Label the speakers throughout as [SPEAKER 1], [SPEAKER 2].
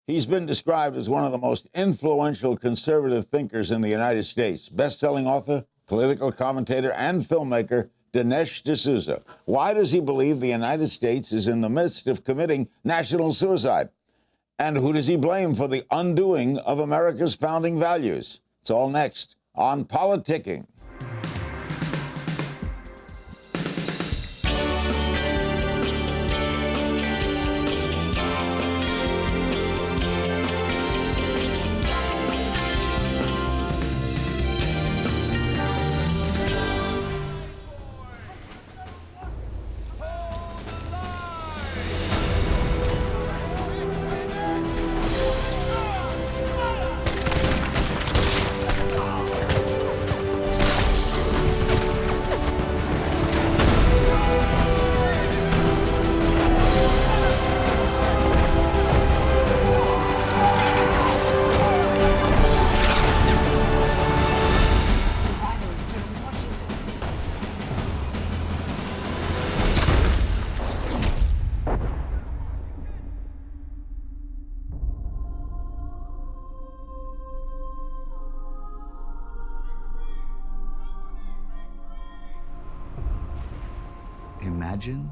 [SPEAKER 1] He's been described as one of the most influential conservative thinkers in the United States. Best-selling author, political commentator, and filmmaker, Dinesh D'Souza. Why does he believe the United States is in the midst of committing national suicide? And who does he blame for the undoing of America's founding values? It's all next on Politicking.
[SPEAKER 2] Imagine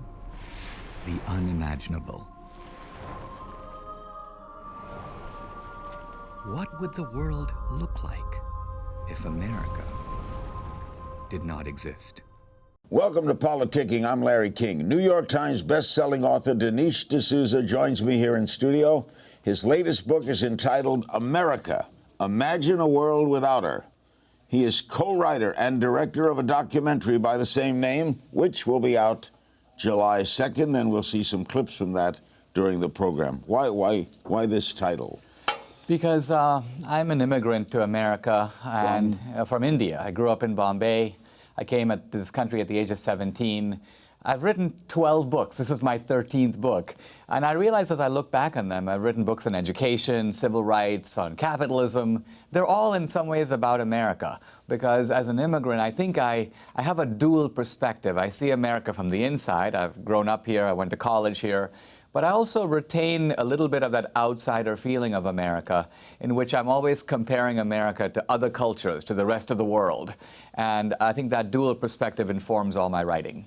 [SPEAKER 2] the unimaginable. What would the world look like if America did not exist?
[SPEAKER 1] Welcome to Politicking. I'm Larry King. New York Times best-selling author Dinesh D'Souza joins me here in studio. His latest book is entitled America, Imagine a World Without Her. He is co-writer and director of a documentary by the same name, which will be out July 2nd, and we'll see some clips from that during the program. Why this title?
[SPEAKER 3] Because I'm an immigrant to America and from India. I grew up in Bombay. I came to this country at the age of 17. I've written 12 books. This is my 13th book. And I realize as I look back on them, I've written books on education, civil rights, on capitalism. They're all in some ways about America. Because as an immigrant, I think I have a dual perspective. I see America from the inside. I've grown up here. I went to college here. But I also retain a little bit of that outsider feeling of America, in which I'm always comparing America to other cultures, to the rest of the world. And I think that dual perspective informs all my writing.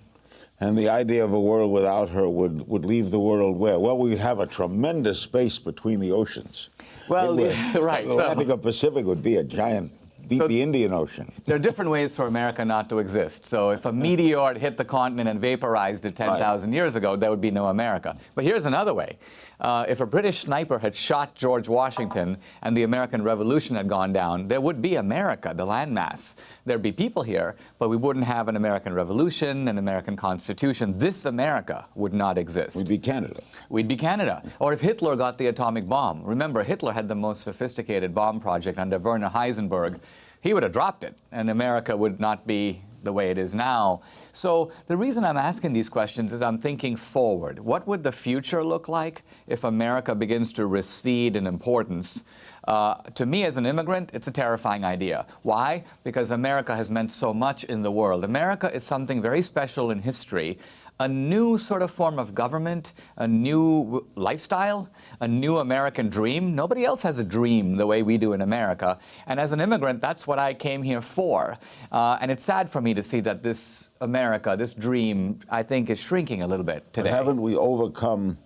[SPEAKER 1] And the idea of a world without her would leave the world where? Well, we'd have a tremendous space between the oceans.
[SPEAKER 3] Well, right.
[SPEAKER 1] The Atlantic or Pacific would be a giant, beat the Indian Ocean.
[SPEAKER 3] There are different ways for America not to exist. So if a meteor had hit the continent and vaporized it 10,000 years ago, there would be no America. But here's another way. If a British sniper had shot George Washington and the American Revolution had gone down, there would be America, the landmass. There'd be people here, but we wouldn't have an American Revolution, an American Constitution. This America would not exist.
[SPEAKER 1] We'd be Canada.
[SPEAKER 3] We'd be Canada. Or if Hitler got the atomic bomb. Remember, Hitler had the most sophisticated bomb project under Werner Heisenberg. He would have dropped it, and America would not be the way it is now. So the reason I'm asking these questions is I'm thinking forward. What would the future look like if America begins to recede in importance? To me, as an immigrant, it's a terrifying idea. Why? Because America has meant so much in the world. America is something very special in history. A new sort of form of government, a new lifestyle, a new American dream. Nobody else has a dream the way we do in America. And as an immigrant, that's what I came here for. And it's sad for me to see that this America, this dream, I think is shrinking a little bit today.
[SPEAKER 1] But haven't we overcome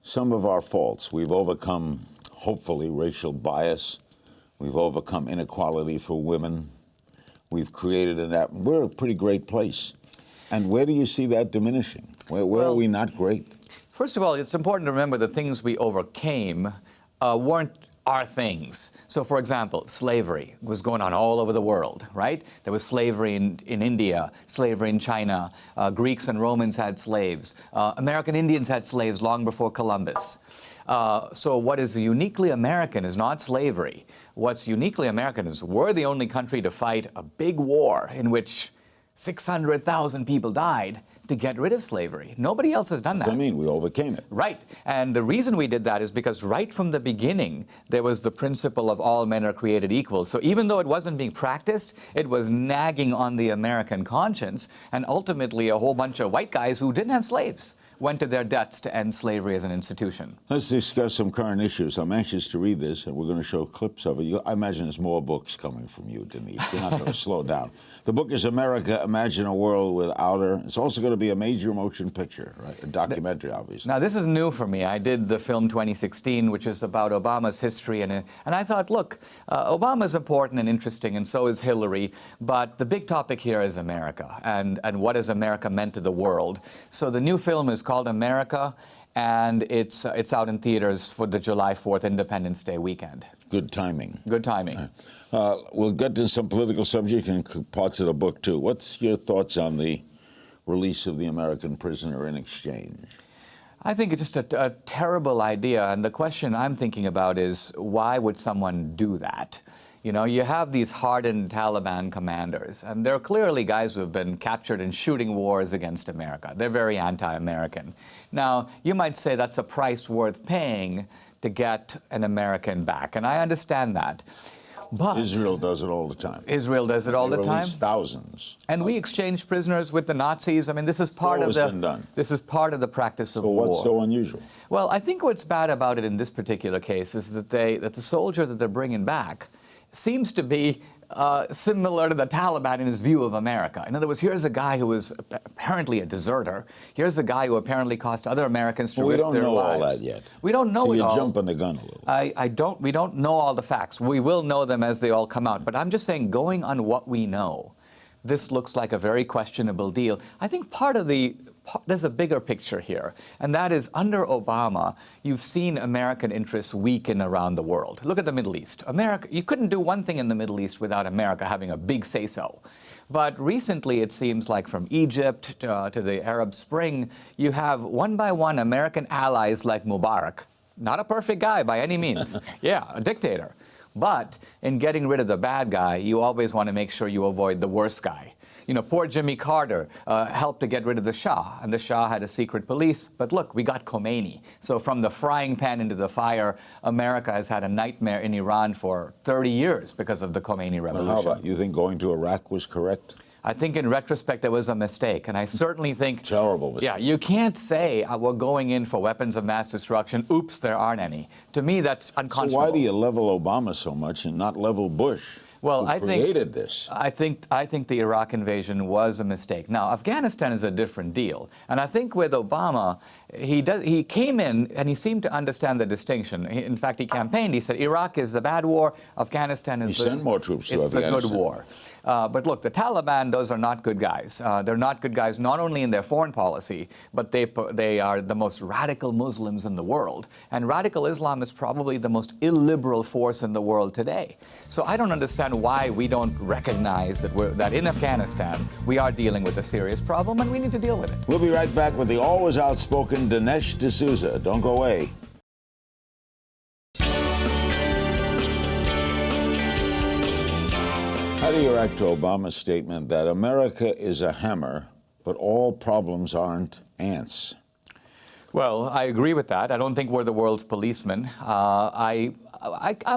[SPEAKER 1] some of our faults? We've overcome, hopefully, racial bias. We've overcome inequality for women. We've created we're a pretty great place. And where do you see that diminishing? Where are we not great?
[SPEAKER 3] First of all, it's important to remember the things we overcame weren't our things. So, for example, slavery was going on all over the world, right? There was slavery in India, slavery in China. Greeks and Romans had slaves. American Indians had slaves long before Columbus. So what is uniquely American is not slavery. What's uniquely American is we're the only country to fight a big war in which 600,000 people died to get rid of slavery. Nobody else has done that.
[SPEAKER 1] I mean, we overcame it.
[SPEAKER 3] Right. And the reason we did that is because right from the beginning, there was the principle of all men are created equal. So even though it wasn't being practiced, it was nagging on the American conscience, and ultimately a whole bunch of white guys who didn't have slaves went to their debts to end slavery as an institution.
[SPEAKER 1] Let's discuss some current issues. I'm anxious to read this, and we're going to show clips of it. I imagine there's more books coming from you, Denise. You're not going to slow down. The book is America, Imagine a World Without Her. It's also going to be a major motion picture, right? A documentary, obviously.
[SPEAKER 3] Now, this is new for me. I did the film 2016, which is about Obama's history, and I thought, look, Obama's important and interesting, and so is Hillary, but the big topic here is America, and what has America meant to the world. So the new film is called America, and it's out in theaters for the July 4th Independence Day weekend.
[SPEAKER 1] Good timing.
[SPEAKER 3] Good timing.
[SPEAKER 1] We'll get to some political subjects and parts of the book, too. What's your thoughts on the release of the American prisoner in exchange?
[SPEAKER 3] I think it's just a terrible idea, and the question I'm thinking about is, why would someone do that? You know, you have these hardened Taliban commanders, and they're clearly guys who have been captured in shooting wars against America. They're very anti-American. Now, you might say that's a price worth paying to get an American back, and I understand that. But
[SPEAKER 1] Israel does it all the time.
[SPEAKER 3] Israel does it all the time.
[SPEAKER 1] They release thousands.
[SPEAKER 3] And we exchange prisoners with the Nazis. I mean, this is part of this is part of the practice of war.
[SPEAKER 1] What's so unusual?
[SPEAKER 3] Well, I think what's bad about it in this particular case is that the soldier that they're bringing back seems to be similar to the Taliban in his view of America. In other words, here's a guy who was apparently a deserter. Here's a guy who apparently cost other Americans to risk their lives.
[SPEAKER 1] We don't know all that yet.
[SPEAKER 3] We don't know it all.
[SPEAKER 1] You're jumping the gun a little.
[SPEAKER 3] We don't know all the facts. We will know them as they all come out. But I'm just saying, going on what we know, this looks like a very questionable deal. I think there's a bigger picture here, and that is under Obama, you've seen American interests weaken around the world. Look at the Middle East. You couldn't do one thing in the Middle East without America having a big say-so. But recently, it seems like from Egypt to the Arab Spring, you have one by one American allies like Mubarak. Not a perfect guy by any means. Yeah, a dictator. But in getting rid of the bad guy, you always want to make sure you avoid the worst guy. You know, poor Jimmy Carter helped to get rid of the Shah, and the Shah had a secret police. But look, we got Khomeini. So from the frying pan into the fire, America has had a nightmare in Iran for 30 years because of the Khomeini revolution.
[SPEAKER 1] Well, how about, you think going to Iraq was correct?
[SPEAKER 3] I think in retrospect it was a mistake, and I certainly think...
[SPEAKER 1] Terrible mistake.
[SPEAKER 3] Yeah, you can't say we're going in for weapons of mass destruction. Oops, there aren't any. To me, that's unconscionable.
[SPEAKER 1] So why do you level Obama so much and not level Bush?
[SPEAKER 3] Well,
[SPEAKER 1] I created this.
[SPEAKER 3] I think the Iraq invasion was a mistake. Now, Afghanistan is a different deal, and I think with Obama, he came in and he seemed to understand the distinction. In fact, he campaigned. He said Iraq is the bad war, Afghanistan is
[SPEAKER 1] sent more troops to Afghanistan.
[SPEAKER 3] The good war. But look, the Taliban, those are not good guys. They're not good guys not only in their foreign policy, but they are the most radical Muslims in the world. And radical Islam is probably the most illiberal force in the world today. So I don't understand why we don't recognize that in Afghanistan we are dealing with a serious problem and we need to deal with it.
[SPEAKER 1] We'll be right back with the always outspoken Dinesh D'Souza. Don't go away. How do you react to Obama's statement that America is a hammer, but all problems aren't ants?
[SPEAKER 3] Well, I agree with that. I don't think we're the world's policemen. I'm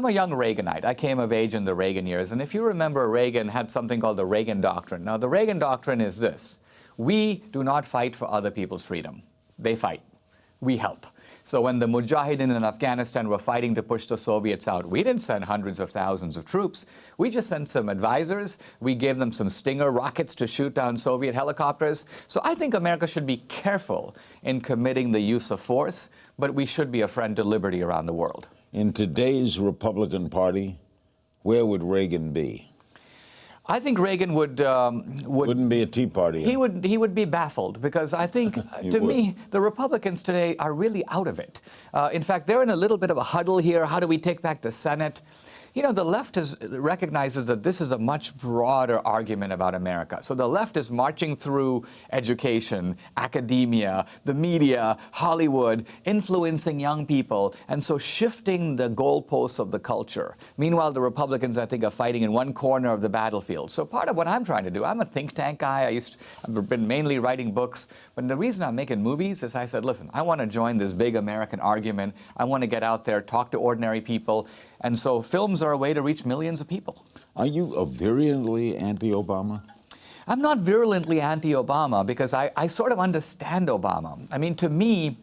[SPEAKER 3] a young Reaganite. I came of age in the Reagan years. And if you remember, Reagan had something called the Reagan Doctrine. Now, the Reagan Doctrine is this. We do not fight for other people's freedom. They fight. We help. So when the Mujahideen in Afghanistan were fighting to push the Soviets out, we didn't send hundreds of thousands of troops. We just sent some advisors. We gave them some Stinger rockets to shoot down Soviet helicopters. So I think America should be careful in committing the use of force, but we should be a friend to liberty around the world.
[SPEAKER 1] In today's Republican Party, where would Reagan be?
[SPEAKER 3] I think Reagan wouldn't
[SPEAKER 1] be a Tea Party.
[SPEAKER 3] He would be baffled because I think, to me, the Republicans today are really out of it. In fact, they're in a little bit of a huddle here. How do we take back the Senate? You know, the left recognizes that this is a much broader argument about America. So the left is marching through education, academia, the media, Hollywood, influencing young people, and so shifting the goalposts of the culture. Meanwhile, the Republicans, I think, are fighting in one corner of the battlefield. So part of what I'm trying to do, I'm a think tank guy. I've been mainly writing books. But the reason I'm making movies is I said, listen, I want to join this big American argument. I want to get out there, talk to ordinary people. And so films are a way to reach millions of people.
[SPEAKER 1] Are you virulently anti-Obama?
[SPEAKER 3] I'm not virulently anti-Obama because I sort of understand Obama. I mean, to me,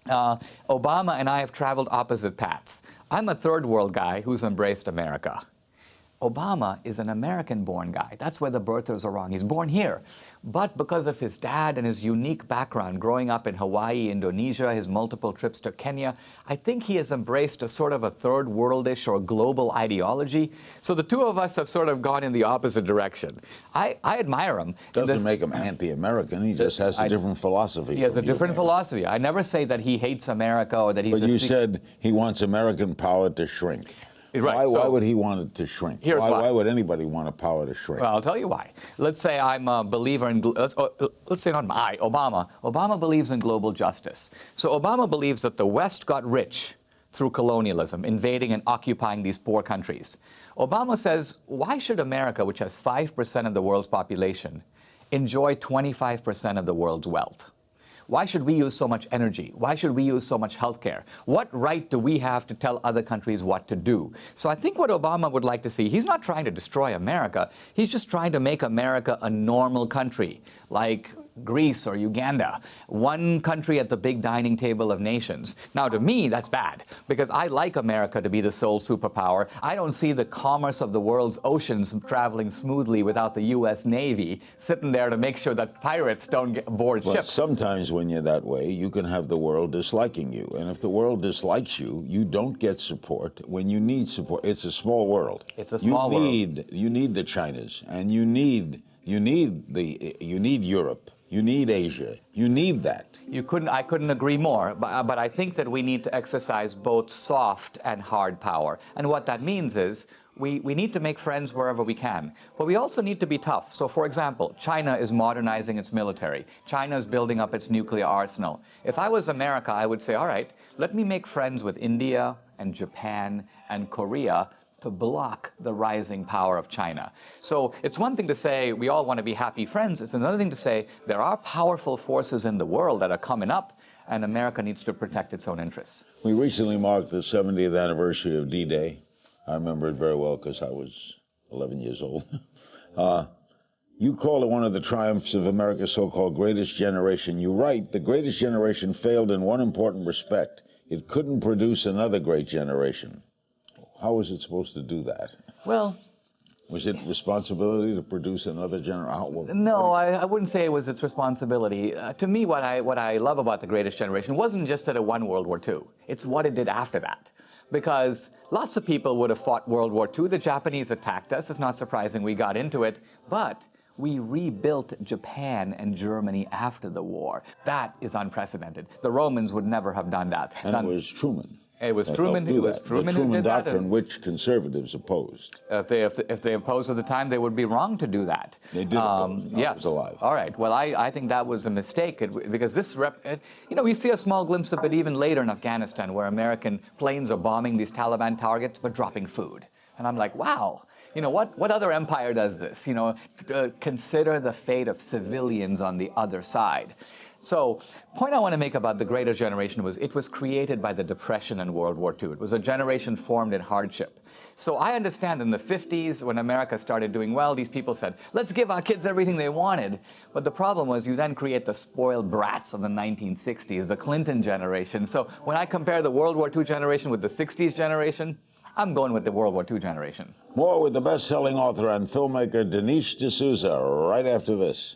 [SPEAKER 3] Obama and I have traveled opposite paths. I'm a third world guy who's embraced America. Obama is an American-born guy. That's where the birthers are wrong. He's born here. But because of his dad and his unique background, growing up in Hawaii, Indonesia, his multiple trips to Kenya, I think he has embraced a sort of a third worldish or global ideology. So the two of us have sort of gone in the opposite direction. I admire him.
[SPEAKER 1] Doesn't make him anti-American. He just has a different philosophy.
[SPEAKER 3] He has a different philosophy. I never say that he hates America or that he's
[SPEAKER 1] But you said he wants American power to shrink.
[SPEAKER 3] Right.
[SPEAKER 1] Why would he want it to shrink? Why would anybody want a power to shrink?
[SPEAKER 3] Well, I'll tell you why. Let's say I'm a believer in, let's say not I, Obama. Obama believes in global justice. So Obama believes that the West got rich through colonialism, invading and occupying these poor countries. Obama says, why should America, which has 5% of the world's population, enjoy 25% of the world's wealth? Why should we use so much energy? Why should we use so much healthcare? What right do we have to tell other countries what to do? So I think what Obama would like to see, he's not trying to destroy America. He's just trying to make America a normal country, like Greece or Uganda, one country at the big dining table of nations. Now, to me, that's bad, because I like America to be the sole superpower. I don't see the commerce of the world's oceans traveling smoothly without the U.S. Navy sitting there to make sure that pirates don't get aboard ships.
[SPEAKER 1] Sometimes when you're that way, you can have the world disliking you. And if the world dislikes you, you don't get support when you need support. It's a small world.
[SPEAKER 3] It's a small world.
[SPEAKER 1] You need the Chinas, and you need Europe. You need Asia. You need that.
[SPEAKER 3] I couldn't agree more. But I think that we need to exercise both soft and hard power. And what that means is we need to make friends wherever we can. But we also need to be tough. So, for example, China is modernizing its military. China is building up its nuclear arsenal. If I was America, I would say, all right, let me make friends with India and Japan and Korea to block the rising power of China. So it's one thing to say we all want to be happy friends. It's another thing to say there are powerful forces in the world that are coming up, and America needs to protect its own interests.
[SPEAKER 1] We recently marked the 70th anniversary of D-Day. I remember it very well because I was 11 years old. You call it one of the triumphs of America's so-called greatest generation. You write, the greatest generation failed in one important respect. It couldn't produce another great generation. How was it supposed to do that?
[SPEAKER 3] Well,
[SPEAKER 1] was it responsibility to produce another generation?
[SPEAKER 3] No, I wouldn't say it was its responsibility. To me, what I love about the greatest generation wasn't just that it won World War II. It's what it did after that. Because lots of people would have fought World War II. The Japanese attacked us. It's not surprising we got into it. But we rebuilt Japan and Germany after the war. That is unprecedented. The Romans would never have done that.
[SPEAKER 1] And it was Truman.
[SPEAKER 3] It was Truman. It was Truman who did that.
[SPEAKER 1] The Truman Doctrine, which conservatives opposed.
[SPEAKER 3] If they opposed at the time, they would be wrong to do that.
[SPEAKER 1] They did oppose.
[SPEAKER 3] Yes.
[SPEAKER 1] I was alive.
[SPEAKER 3] All right. Well, I think that was a mistake because this, we see a small glimpse of it even later in Afghanistan, where American planes are bombing these Taliban targets but dropping food. And I'm like, wow. What other empire does this? Consider the fate of civilians on the other side. So, point I want to make about the greater generation was it was created by the Depression and World War II. It was a generation formed in hardship. So I understand in the 50s, when America started doing well, these people said, let's give our kids everything they wanted. But the problem was you then create the spoiled brats of the 1960s, the Clinton generation. So when I compare the World War II generation with the 60s generation, I'm going with the World War II generation.
[SPEAKER 1] More with the best-selling author and filmmaker Dinesh D'Souza right after this.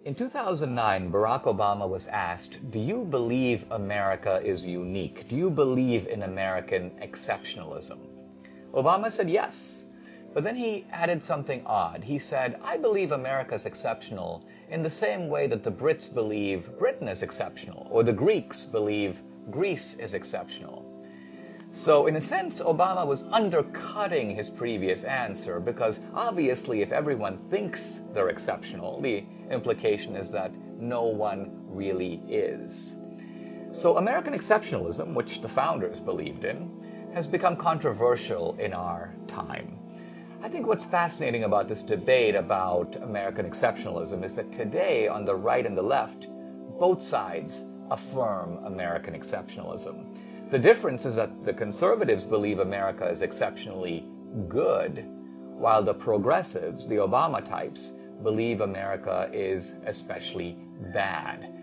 [SPEAKER 3] In 2009, Barack Obama was asked, do you believe America is unique? Do you believe in American exceptionalism? Obama said yes. But then he added something odd. He said, I believe America is exceptional in the same way that the Brits believe Britain is exceptional, or the Greeks believe Greece is exceptional. So in a sense, Obama was undercutting his previous answer because obviously if everyone thinks they're exceptional, the implication is that no one really is. So American exceptionalism, which the founders believed in, has become controversial in our time. I think what's fascinating about this debate about American exceptionalism is that today, on the right and the left, both sides affirm American exceptionalism. The difference is that the conservatives believe America is exceptionally good, while the progressives, the Obama types, believe America is especially bad.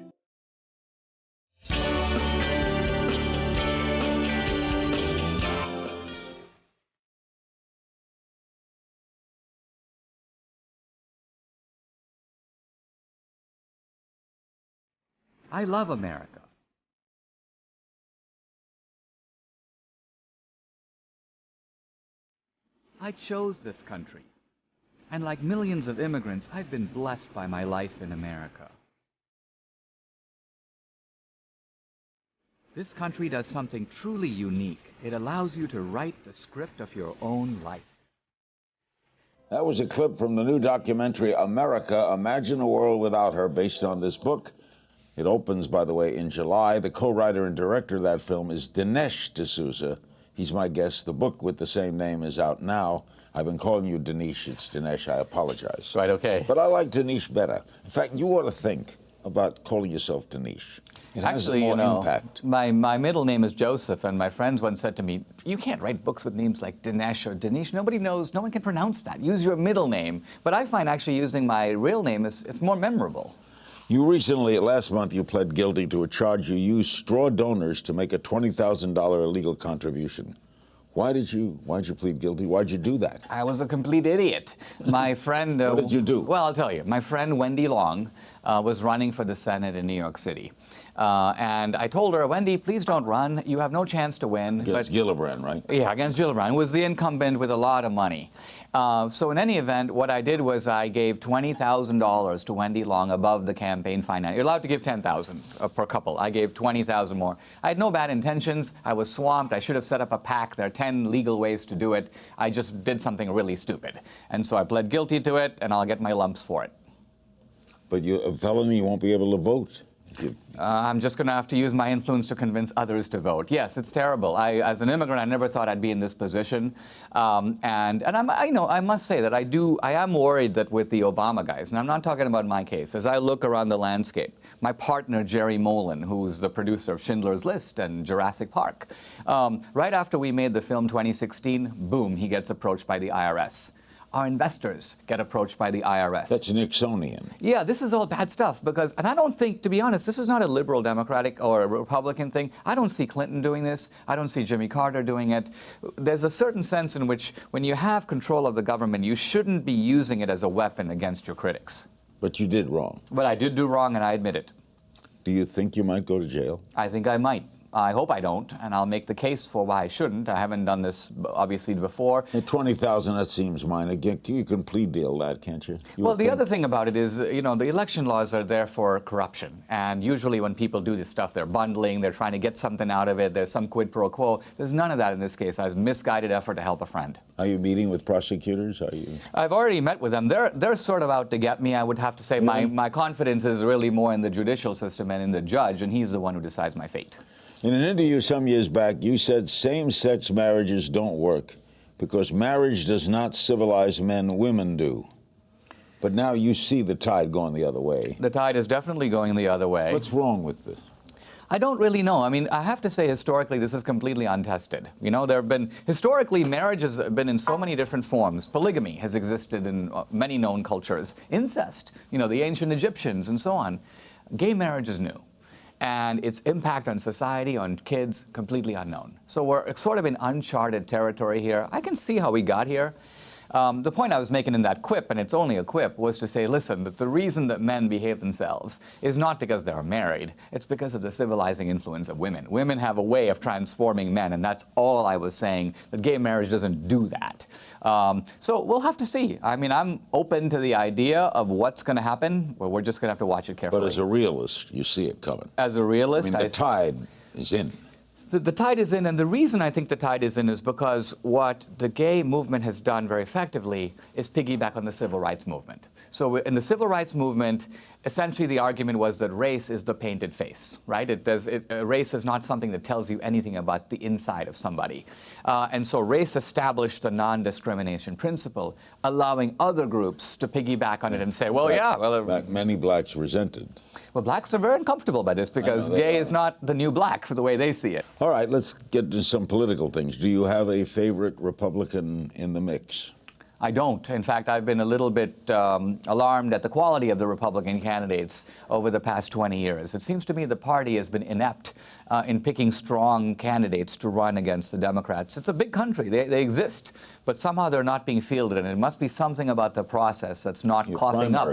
[SPEAKER 3] I love America. I chose this country. And like millions of immigrants, I've been blessed by my life in America. This country does something truly unique. It allows you to write the script of your own life.
[SPEAKER 1] That was a clip from the new documentary, America, Imagine a World Without Her, based on this book. It opens, by the way, in July. The co-writer and director of that film is Dinesh D'Souza. He's my guest. The book with the same name is out now. I've been calling you Dinesh. It's Dinesh. I apologize.
[SPEAKER 3] Right, okay.
[SPEAKER 1] But I like Dinesh better. In fact, you ought to think about calling yourself Dinesh. It has more impact.
[SPEAKER 3] My middle name is Joseph, and my friends once said to me, you can't write books with names like Dinesh or Dinesh. Nobody knows, no one can pronounce that. Use your middle name. But I find actually using my real name it's more memorable.
[SPEAKER 1] You recently, last month, you pled guilty to a charge you used straw donors to make a $20,000 illegal contribution. Why'd you plead guilty? Why'd you do that?
[SPEAKER 3] I was a complete idiot. My friend...
[SPEAKER 1] What did you do?
[SPEAKER 3] Well, I'll tell you. My friend Wendy Long was running for the Senate in New York City. And I told her, Wendy, please don't run. You have no chance to win.
[SPEAKER 1] Against Gillibrand, right?
[SPEAKER 3] Yeah, against Gillibrand, who was the incumbent with a lot of money. So in any event, what I did was I gave $20,000 to Wendy Long above the campaign finance. You're allowed to give $10,000 per couple. I gave $20,000 more. I had no bad intentions. I was swamped. I should have set up a PAC. There are 10 legal ways to do it. I just did something really stupid. And so I pled guilty to it, and I'll get my lumps for it.
[SPEAKER 1] But a felony, you won't be able to vote.
[SPEAKER 3] I'm just going to have to use my influence to convince others to vote. Yes, it's terrible. As an immigrant, I never thought I'd be in this position, I must say that I am worried that with the Obama guys, and I'm not talking about my case. As I look around the landscape, my partner Jerry Molen, who's the producer of Schindler's List and Jurassic Park, right after we made the film 2016, boom, he gets approached by the IRS. Our investors get approached by the IRS.
[SPEAKER 1] That's Nixonian.
[SPEAKER 3] Yeah, this is all bad stuff and I don't think, to be honest, this is not a liberal Democratic or a Republican thing. I don't see Clinton doing this. I don't see Jimmy Carter doing it. There's a certain sense in which when you have control of the government, you shouldn't be using it as a weapon against your critics.
[SPEAKER 1] But you did wrong.
[SPEAKER 3] But I did do wrong, and I admit it.
[SPEAKER 1] Do you think you might go to jail?
[SPEAKER 3] I think I might. I hope I don't, and I'll make the case for why I shouldn't. I haven't done this, obviously, before.
[SPEAKER 1] At $20,000, that seems minor. You can plea deal that, can't you?
[SPEAKER 3] Well, the other thing about it is, the election laws are there for corruption. And usually when people do this stuff, they're bundling, they're trying to get something out of it, there's some quid pro quo. There's none of that in this case. I was a misguided effort to help a friend.
[SPEAKER 1] Are you meeting with prosecutors?
[SPEAKER 3] I've already met with them. They're sort of out to get me. I would have to say my confidence is really more in the judicial system and in the judge, and he's the one who decides my fate.
[SPEAKER 1] In an interview some years back, you said same-sex marriages don't work because marriage does not civilize men, women do. But now you see the tide going the other way.
[SPEAKER 3] The tide is definitely going the other way.
[SPEAKER 1] What's wrong with this?
[SPEAKER 3] I don't really know. I mean, I have to say historically this is completely untested. Historically, marriage has been in so many different forms. Polygamy has existed in many known cultures. Incest, the ancient Egyptians and so on. Gay marriage is new. And its impact on society, on kids, completely unknown. So we're sort of in uncharted territory here. I can see how we got here. The point I was making in that quip, and it's only a quip, was to say, listen, that the reason that men behave themselves is not because they're married. It's because of the civilizing influence of women. Women have a way of transforming men, and that's all I was saying, that gay marriage doesn't do that. So we'll have to see. I mean, I'm open to the idea of what's going to happen, but we're just going to have to watch it carefully.
[SPEAKER 1] But as a realist, you see it coming.
[SPEAKER 3] As a realist,
[SPEAKER 1] the tide is in.
[SPEAKER 3] The tide is in, and the reason I think the tide is in is because what the gay movement has done very effectively is piggyback on the civil rights movement. So in the civil rights movement, essentially the argument was that race is the painted face, right? Race is not something that tells you anything about the inside of somebody. And so race established the non-discrimination principle, allowing other groups to piggyback on it and say, well,
[SPEAKER 1] Many blacks resented.
[SPEAKER 3] Well, blacks are very uncomfortable by this because gay is not the new black for the way they see it.
[SPEAKER 1] All right, let's get to some political things. Do you have a favorite Republican in the mix?
[SPEAKER 3] I don't. In fact, I've been a little bit alarmed at the quality of the Republican candidates over the past 20 years. It seems to me the party has been inept in picking strong candidates to run against the Democrats. It's a big country. They exist, but somehow they're not being fielded, and it must be something about the process that's not coughing up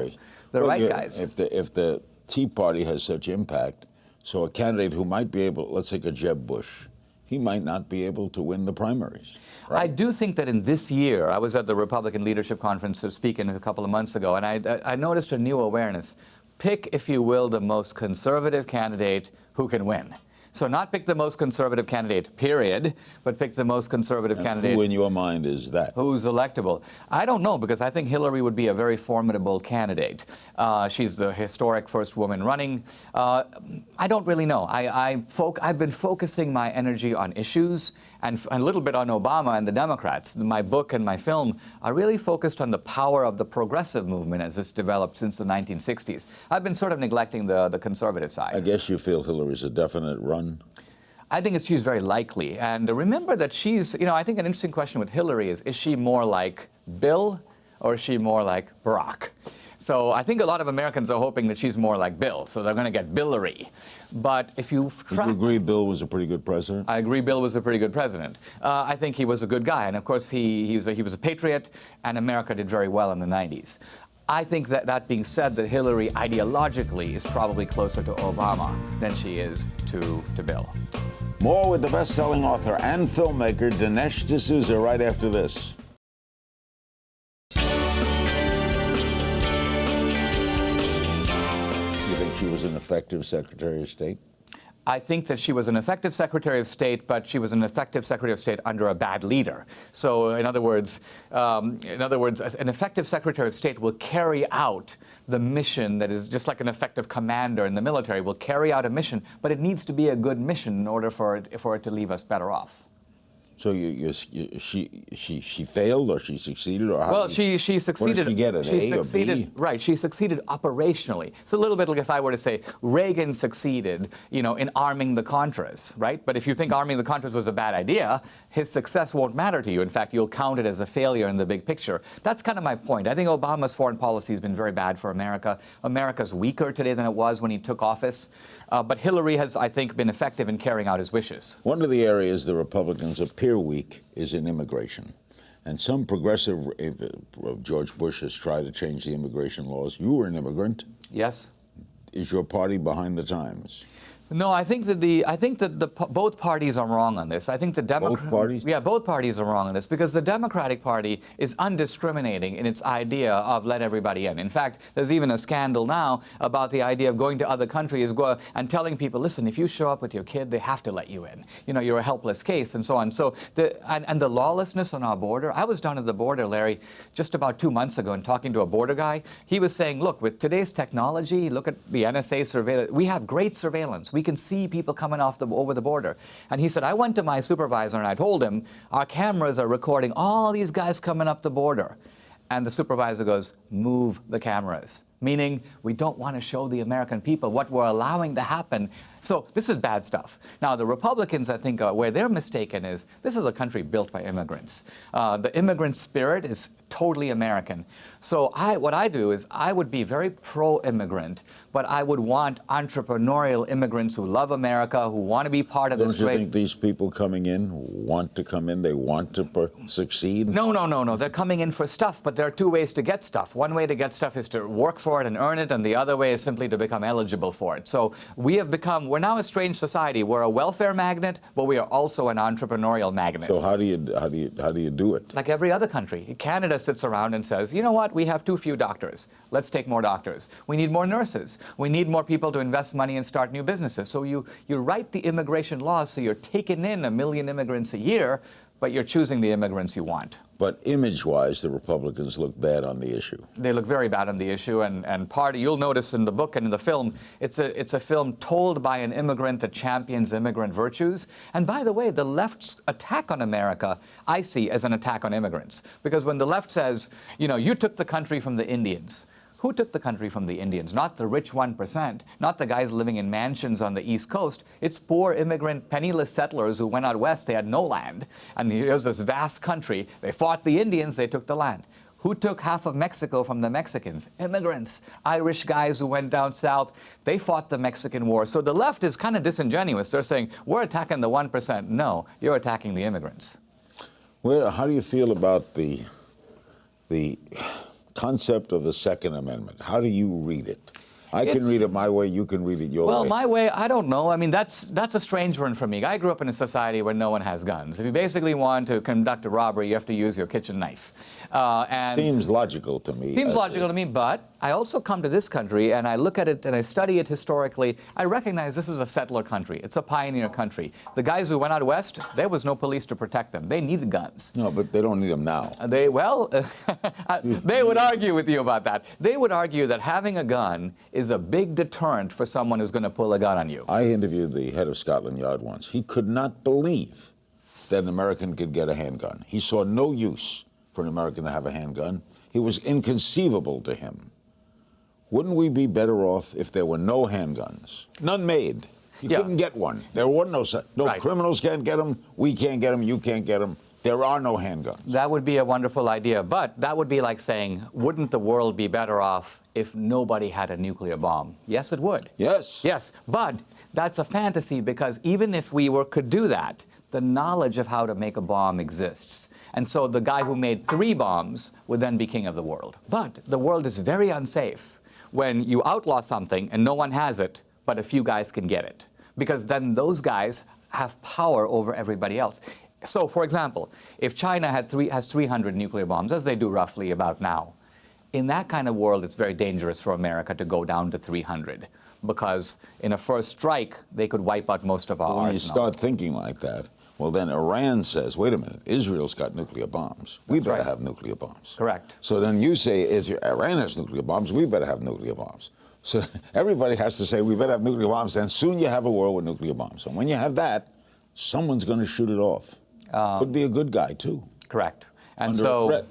[SPEAKER 3] the right guys.
[SPEAKER 1] If the Tea Party has such impact, so a candidate who might be able, let's take a Jeb Bush, he might not be able to win the primaries. Right?
[SPEAKER 3] I do think that in this year, I was at the Republican Leadership Conference speaking a couple of months ago, and I noticed a new awareness. Pick, if you will, the most conservative candidate who can win. So not pick the most conservative candidate, period, but pick the most conservative candidate.
[SPEAKER 1] Who in your mind is that?
[SPEAKER 3] Who's electable? I don't know, because I think Hillary would be a very formidable candidate. She's the historic first woman running. I don't really know. I've been focusing my energy on issues and a little bit on Obama and the Democrats. My book and my film are really focused on the power of the progressive movement as it's developed since the 1960s. I've been sort of neglecting the conservative side.
[SPEAKER 1] I guess you feel Hillary's a definite run?
[SPEAKER 3] I think she's very likely. And remember that she's, I think an interesting question with Hillary is she more like Bill or is she more like Barack? So I think a lot of Americans are hoping that she's more like Bill, so they're going to get Billary. But if you
[SPEAKER 1] track... Do you agree Bill was a pretty good president?
[SPEAKER 3] I agree Bill was a pretty good president. I think he was a good guy. And, of course, he was a patriot, and America did very well in the 90s. I think that being said, that Hillary ideologically is probably closer to Obama than she is to Bill.
[SPEAKER 1] More with the best-selling author and filmmaker Dinesh D'Souza right after this. She was an effective Secretary of State?
[SPEAKER 3] I think that she was an effective Secretary of State, but she was an effective Secretary of State under a bad leader. So, in other words, an effective Secretary of State will carry out the mission that is just like an effective commander in the military will carry out a mission, but it needs to be a good mission in order for it to leave us better off.
[SPEAKER 1] So she failed, or she succeeded, or how?
[SPEAKER 3] Well, she succeeded.
[SPEAKER 1] What did she get, an A or B?
[SPEAKER 3] Right, she succeeded operationally. It's a little bit like if I were to say Reagan succeeded, in arming the Contras, right? But if you think arming the Contras was a bad idea, his success won't matter to you. In fact, you'll count it as a failure in the big picture. That's kind of my point. I think Obama's foreign policy has been very bad for America. America's weaker today than it was when he took office. But Hillary has, I think, been effective in carrying out his wishes.
[SPEAKER 1] One of the areas the Republicans appear weak is in immigration. And some progressive, George Bush has tried to change the immigration laws. You were an immigrant.
[SPEAKER 3] Yes.
[SPEAKER 1] Is your party behind the times?
[SPEAKER 3] No, I think that both parties are wrong on this. I think the
[SPEAKER 1] Both parties?
[SPEAKER 3] Yeah, both parties are wrong on this because the Democratic Party is undiscriminating in its idea of let everybody in. In fact, there's even a scandal now about the idea of going to other countries and telling people, listen, if you show up with your kid, they have to let you in. You're a helpless case and so on. So the lawlessness on our border. I was down at the border, Larry, just about 2 months ago and talking to a border guy. He was saying, look, with today's technology, look at the NSA surveillance. We have great surveillance. We can see people coming over the border. And he said, I went to my supervisor and I told him, our cameras are recording all these guys coming up the border. And the supervisor goes, move the cameras. Meaning, we don't want to show the American people what we're allowing to happen. So this is bad stuff. Now, the Republicans, I think, where they're mistaken is this is a country built by immigrants. The immigrant spirit is totally American. So what I do is I would be very pro-immigrant, but I would want entrepreneurial immigrants who love America, who want to be part of this great...
[SPEAKER 1] Don't you think these people coming in want to come in? They want to succeed?
[SPEAKER 3] No. They're coming in for stuff, but there are two ways to get stuff. One way to get stuff is to work for it and earn it, and the other way is simply to become eligible for it. So we're now a strange society. We're a welfare magnet, but we are also an entrepreneurial magnet.
[SPEAKER 1] So how do you do it?
[SPEAKER 3] Like every other country. Canada sits around and says, you know what, we have too few doctors. Let's take more doctors. We need more nurses. We need more people to invest money and start new businesses. So you write the immigration laws so you're taking in 1 million immigrants a year, but you're choosing the immigrants you want.
[SPEAKER 1] But image-wise, the Republicans look bad on the issue.
[SPEAKER 3] They look very bad on the issue, and you'll notice in the book and in the film, it's a film told by an immigrant that champions immigrant virtues. And by the way, the left's attack on America, I see as an attack on immigrants. Because when the left says, you know, you took the country from the Indians, who took the country from the Indians? Not the rich 1%, not the guys living in mansions on the East Coast. It's poor immigrant, penniless settlers who went out west. They had no land. And here's this vast country. They fought the Indians. They took the land. Who took half of Mexico from the Mexicans? Immigrants, Irish guys who went down south. They fought the Mexican War. So the left is kind of disingenuous. They're saying, we're attacking the 1%. No, you're attacking the immigrants.
[SPEAKER 1] Well, how do you feel about the concept of the Second Amendment? How do you read it? I can read it my way, you can read it your way.
[SPEAKER 3] Well, my way, I don't know. I mean, that's a strange one for me. I grew up in a society where no one has guns. If you basically want to conduct a robbery, you have to use your kitchen knife.
[SPEAKER 1] Seems logical to me.
[SPEAKER 3] Seems logical to me, but I also come to this country and I look at it and I study it historically. I recognize this is a settler country. It's a pioneer country. The guys who went out west, there was no police to protect them. They needed guns.
[SPEAKER 1] No, but they don't need them now.
[SPEAKER 3] They would argue with you about that. They would argue that having a gun is a big deterrent for someone who's going to pull a gun on you.
[SPEAKER 1] I interviewed the head of Scotland Yard once. He could not believe that an American could get a handgun. He saw no use for an American to have a handgun. It was inconceivable to him. Wouldn't we be better off if there were no handguns? None made. You couldn't get one. There were no right. Criminals can't get them, we can't get them, you can't get them. There are no handguns. That
[SPEAKER 3] would be a wonderful idea, but that would be like saying, wouldn't the world be better off if nobody had a nuclear bomb? Yes, it would.
[SPEAKER 1] Yes.
[SPEAKER 3] Yes, but that's a fantasy because even if we could do that, the knowledge of how to make a bomb exists. And so the guy who made 3 bombs would then be king of the world. But the world is very unsafe when you outlaw something and no one has it, but a few guys can get it. Because then those guys have power over everybody else. So, for example, if China has 300 nuclear bombs, as they do roughly about now, in that kind of world, it's very dangerous for America to go down to 300. Because in a first strike, they could wipe out most of our arsenal.
[SPEAKER 1] When you start thinking like that, well, then Iran says, wait a minute, Israel's got nuclear bombs. We better have nuclear bombs.
[SPEAKER 3] Correct.
[SPEAKER 1] So then you say, Iran has nuclear bombs, we better have nuclear bombs. So everybody has to say, we better have nuclear bombs, and soon you have a world with nuclear bombs. And when you have that, someone's going to shoot it off. Could be a good guy, too.
[SPEAKER 3] Correct. And
[SPEAKER 1] under a threat.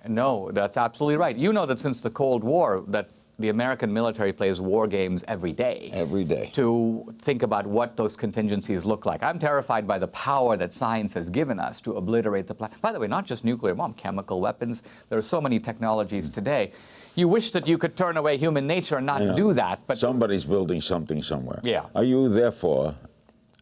[SPEAKER 3] No, that's absolutely right. You know that since the Cold War, that the American military plays war games every day.
[SPEAKER 1] Every day.
[SPEAKER 3] To think about what those contingencies look like. I'm terrified by the power that science has given us to obliterate the planet. By the way, not just nuclear bomb, chemical weapons. There are so many technologies today. You wish that you could turn away human nature and not do that. But
[SPEAKER 1] somebody's building something somewhere.
[SPEAKER 3] Yeah.
[SPEAKER 1] Are you, therefore,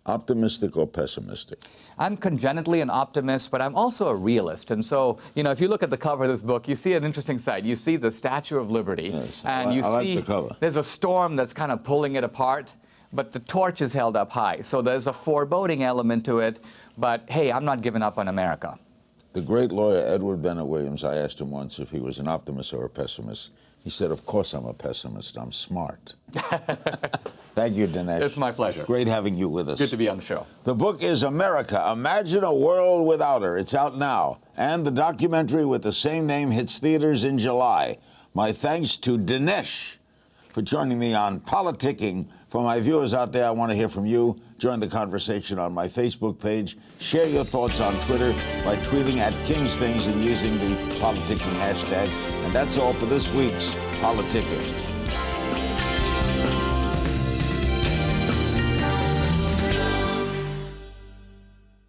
[SPEAKER 1] optimistic or pessimistic?
[SPEAKER 3] I'm congenitally an optimist, but I'm also a realist. And so, you know, if you look at the cover of this book, you see an interesting sight. You see the Statue of Liberty, and you
[SPEAKER 1] I
[SPEAKER 3] see
[SPEAKER 1] like the cover.
[SPEAKER 3] There's a storm that's kind of pulling it apart, but the torch is held up high. So there's a foreboding element to it, but hey, I'm not giving up on America.
[SPEAKER 1] The great lawyer Edward Bennett Williams, I asked him once if he was an optimist or a pessimist. He said, of course I'm a pessimist. I'm smart. Thank you, Dinesh.
[SPEAKER 3] It's my pleasure.
[SPEAKER 1] Great having you with us.
[SPEAKER 3] Good to be on the show.
[SPEAKER 1] The book is America, Imagine a World Without Her. It's out now. And the documentary with the same name hits theaters in July. My thanks to Dinesh for joining me on Politicking. For my viewers out there, I want to hear from you. Join the conversation on my Facebook page. Share your thoughts on Twitter by tweeting at King's Things and using the Politicking hashtag. And that's all for this week's Politicking.